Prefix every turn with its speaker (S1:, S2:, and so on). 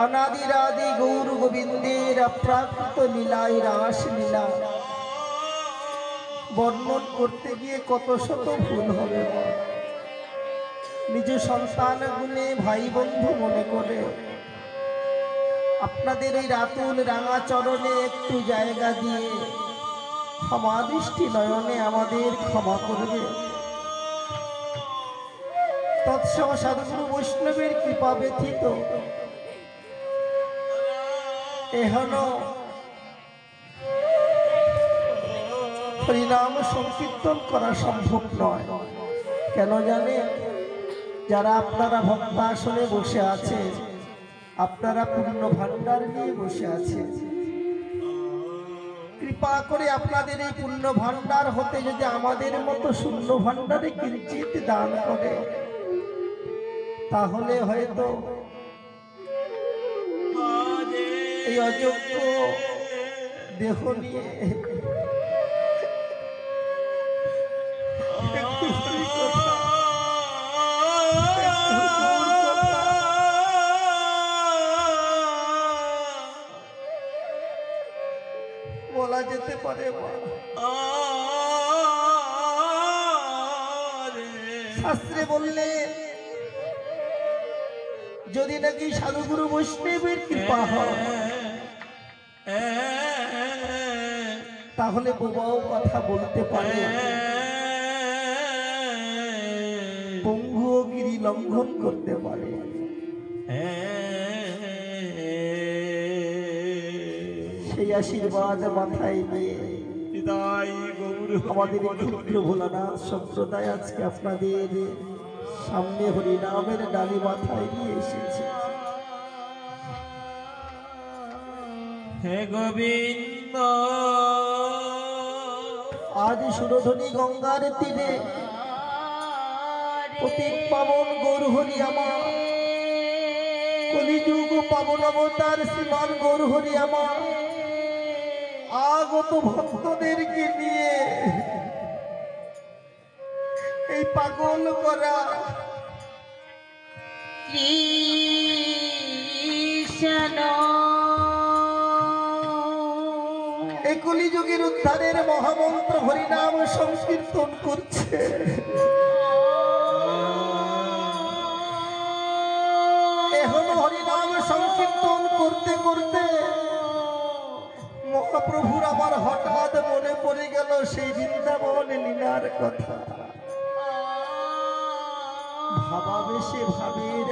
S1: अनादिरादि गौर गोविंदेर अप्राकृत लीलाय रास लीला বর্ণন করতে গিয়ে কত শত ভুল হবে। নিজ সন্তানগুলি ভাই বন্ধু মনে করে আপনাদের এই রাতুল রাঙা চরণে একটু জায়গা দিয়ে ক্ষমা দৃষ্টি নয়নে আমাদের ক্ষমা করবে। তৎসম সাধুগুরু বৈষ্ণবের কৃপা ব্যতীত এহন হরিনাম সংকীর্তন করা সম্ভব নয়। কেন জানে? যারা আপনারা ভক্তাসনে বসে আছে, আপনারা পূর্ণ ভান্ডার নিয়ে বসে আছে, কৃপা করে আপনাদের এই পূর্ণ ভান্ডার হতে যদি আমাদের মতো শূন্য ভান্ডারে কিঞ্চিত দান করে, তাহলে হয়তো এই অযোগ্য দেহ নিয়ে বলা যেতে পারে। শাস্ত্রে বললে যদি নাকি সাধুগুরু বৈষ্ণবের কৃপা হয়, তাহলে বোবাও কথা বলতে পারে, পঙ্গুও গিরি লঙ্ঘন করতে পারে। সেই আশীর্বাদ মাথায় নিয়ে আমাদের ক্ষুদ্র ভোলানাথ সম্প্রদায় আজকে আপনাদের সামনে হরিনামের ডালি মাথায় নিয়ে এসেছে।
S2: হে গোবিন্দ,
S1: আজ সুরধনী গঙ্গার তীরে পতিত পাবন গৌর হরি আমার, কলিযুগ পাবন অবতার শ্রীমান গৌর হরি আমার আগত ভক্তদেরকে নিয়ে এই পাগল করা
S2: কৃষ্ণ
S1: এই কলিযুগের উদ্ধারের মহামন্ত্র হরিনাম সংকীর্তন করছে। এখন হরিনাম সংকীর্তন করতে করতে মহাপ্রভুর আমার হঠাৎ মনে পড়ে গেল সেই বৃন্দাবন লীলার কথা। ভাবাবেশে ভাবের